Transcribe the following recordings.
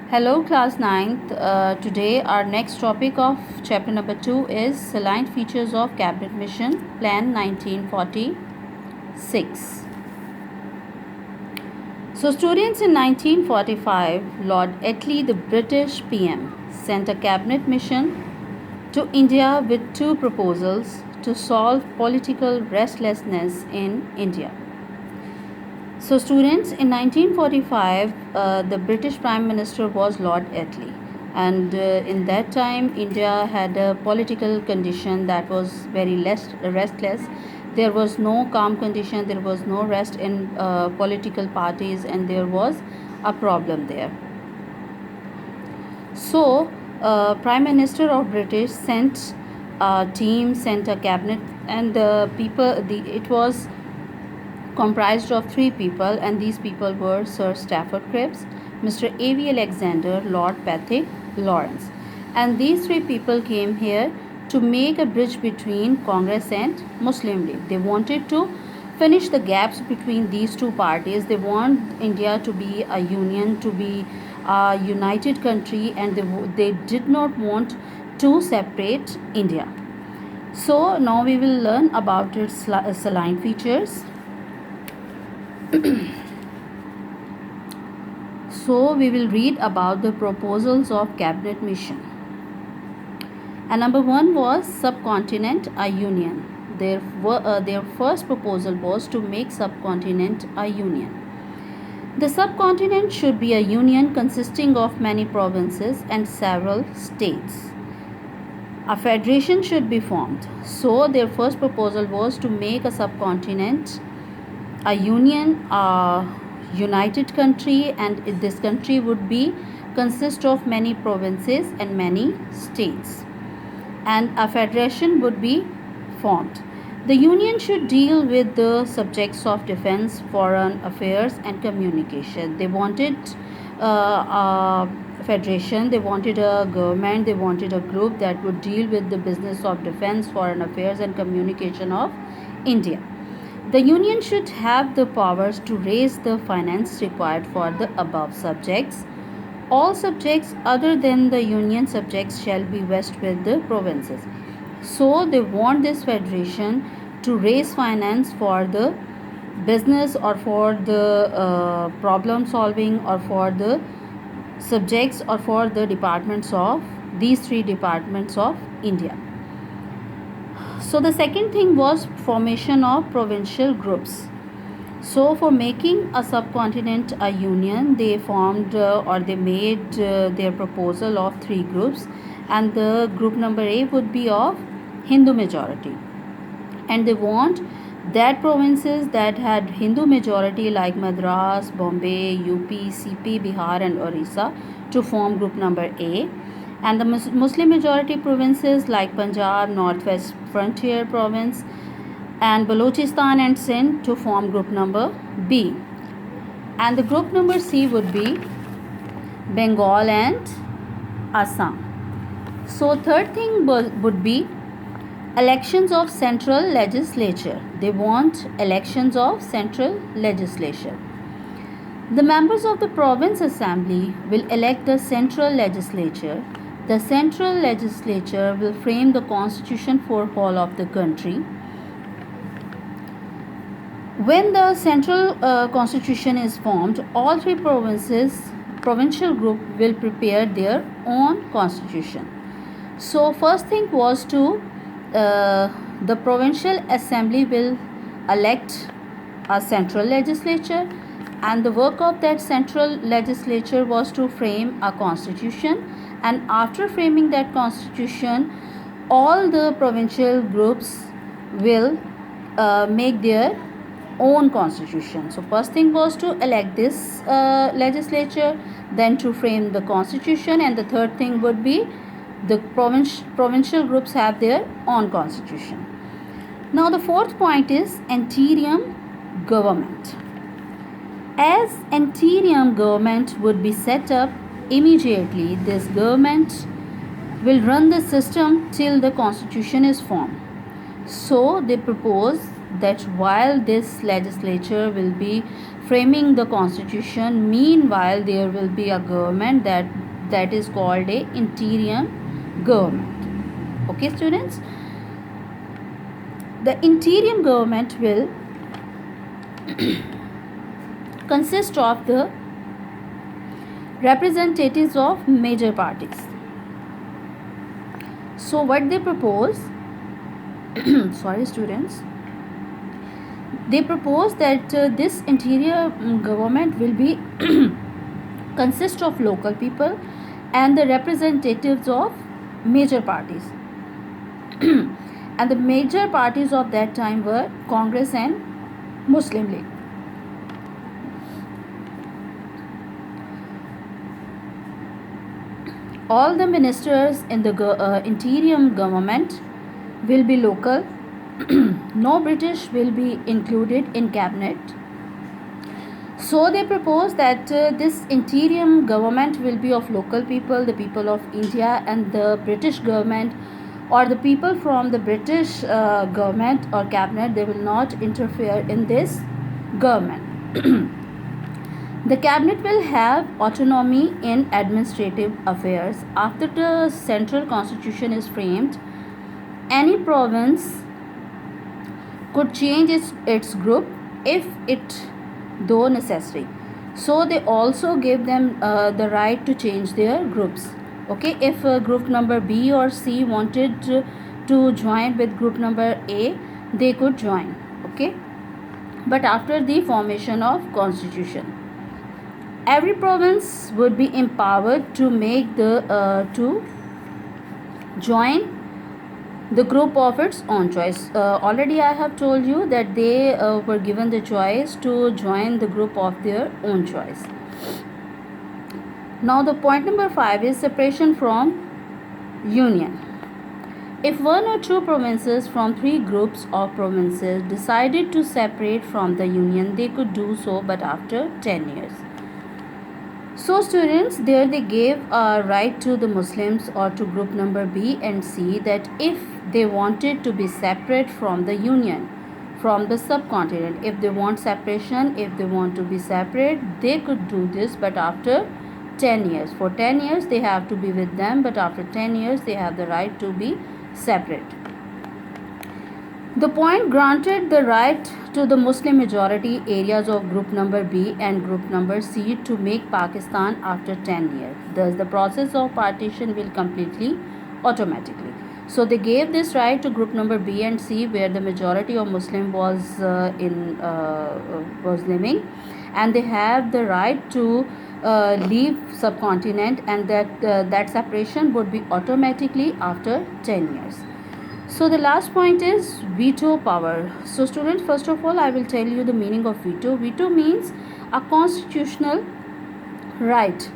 Hello, class ninth. Today, our next topic of chapter number 2 is Salient Features of Cabinet Mission Plan 1946. So, students, in 1945, Lord Attlee, the British PM, sent a cabinet mission to India with two proposals to solve political restlessness in India. So, students, in 1945, the British Prime Minister was Lord Attlee, and in that time, India had a political condition that was very less restless. There was no calm condition. There was no rest in political parties, and there was a problem there. So, Prime Minister of British sent a team, sent a cabinet, and the people. It was comprised of three people, and these people were Sir Stafford Cripps, Mr. A.V. Alexander, Lord Pethick, Lawrence. And these three people came here to make a bridge between Congress and Muslim League. They wanted to finish the gaps between these two parties. They want India to be a union, to be a united country, and they did not want to separate India. So now we will learn about its saline features. So we will read about the proposals of cabinet mission. And number one was subcontinent a union. Their first proposal was to make subcontinent a union. The subcontinent should be a union consisting of many provinces and several states. A federation should be formed. So their first proposal was to make a subcontinent a union, a united country, and this country would be consist of many provinces and many states, and a federation would be formed. The union should deal with the subjects of defense, foreign affairs, and communication. They wanted a federation, they wanted a government, they wanted a group that would deal with the business of defense, foreign affairs, and communication of India. The union should have the powers to raise the finance required for the above subjects. All subjects other than the union subjects shall be vested with the provinces. So they want this federation to raise finance for the business or for the problem solving or for the subjects or for the departments of these three departments of India. So the second thing was formation of provincial groups. So for making a subcontinent a union, they formed or they made their proposal of three groups, and the group number A would be of Hindu majority, and they want that provinces that had Hindu majority like Madras, Bombay, UP, CP, Bihar, and Orissa to form group number A, and the Muslim majority provinces like Punjab, Northwest Frontier Province, and Balochistan and Sindh to form group number B. And the group number C would be Bengal and Assam. So third thing would be elections of central legislature. They want elections of central legislature. The members of the province assembly will elect the central legislature. The central legislature will frame the constitution for whole of the country. When the central constitution is formed, all three provincial group will prepare their own constitution. So first thing was to the provincial assembly will elect a central legislature, and the work of that central legislature was to frame a constitution, and after framing that constitution, all the provincial groups will make their own constitution. So first thing was to elect this legislature, then to frame the constitution, and the third thing would be the provincial groups have their own constitution. Now the fourth point is interim government. As interim government would be set up immediately, this government will run the system till the constitution is formed. So they propose that while this legislature will be framing the constitution. Meanwhile, there will be a government that is called a interim government. Okay, students, the interim government will consist of the representatives of major parties. So what they propose sorry students, they propose that this interior government will be consist of local people and the representatives of major parties. And the major parties of that time were Congress and Muslim League. All the ministers in the interim government will be local. No British will be included in cabinet. So they propose that this interim government will be of local people, the people of India, and the British government or the people from the British government or cabinet, they will not interfere in this government. The cabinet will have autonomy in administrative affairs. After the central constitution is framed, any province could change its group if it though necessary. So they also gave them the right to change their groups. Okay, if group number B or C wanted to join with group number A, they could join. Okay, but after the formation of constitution, every province would be empowered to make the to join the group of its own choice. Already I have told you that they were given the choice to join the group of their own choice. Now the point number 5 is separation from union. If one or two provinces from 3 groups of provinces decided to separate from the union, they could do so, but after 10 years. So students, there they gave a right to the Muslims or to group number B and C that if they wanted to be separate from the union, from the subcontinent, if they want separation, if they want to be separate, they could do this, but after 10 years. For 10 years they have to be with them, but after 10 years they have the right to be separate. The point granted the right to the Muslim majority areas of group number B and group number C to make Pakistan after 10 years. Thus the process of partition will completely automatically. So they gave this right to group number B and C where the majority of Muslim was living, and they have the right to leave subcontinent, and that separation would be automatically after 10 years. So the last point is veto power. So students, first of all I will tell you the meaning of veto. Veto means a constitutional right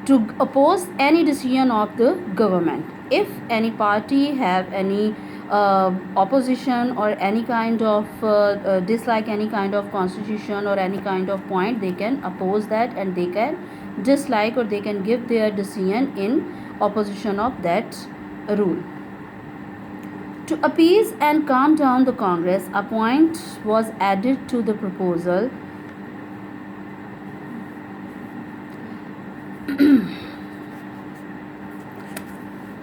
to oppose any decision of the government. If any party have any opposition or any kind of dislike any kind of constitution or any kind of point, they can oppose that and they can dislike or they can give their decision in opposition of that rule. To appease and calm down the Congress, a point was added to the proposal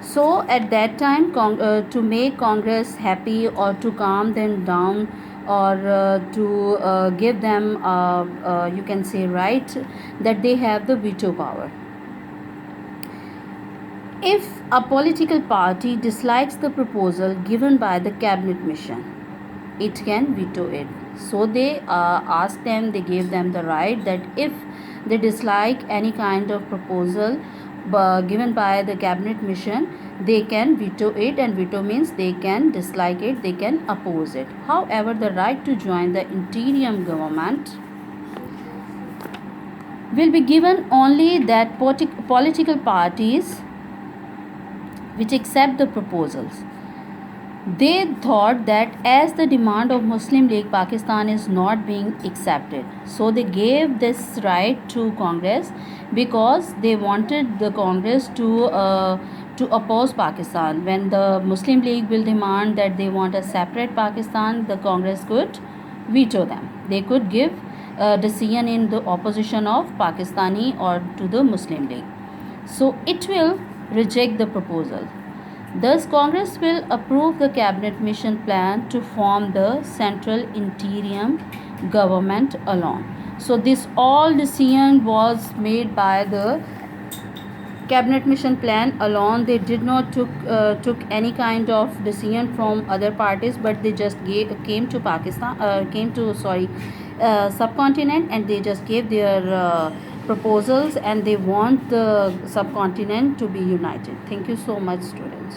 so at that time to make Congress happy or to calm them down or to give them you can say right that they have the veto power. If a political party dislikes the proposal given by the cabinet mission, it can veto it. So they asked them, they gave them the right that if they dislike any kind of proposal given by the cabinet mission, they can veto it, and veto means they can dislike it, they can oppose it. However, the right to join the interim government will be given only that political parties which accept the proposals. They thought that as the demand of Muslim League Pakistan is not being accepted, so they gave this right to Congress because they wanted the Congress to oppose Pakistan. When the Muslim League will demand that they want a separate Pakistan, the Congress could veto them. They could give decision in the opposition of Pakistani or to the Muslim League. So it will reject the proposal. Thus, Congress will approve the cabinet mission plan to form the central interim government alone. So this all decision was made by the cabinet mission plan alone. They did not took any kind of decision from other parties, but they just came to subcontinent, and they just gave their proposals, and they want the subcontinent to be united. Thank you so much, students.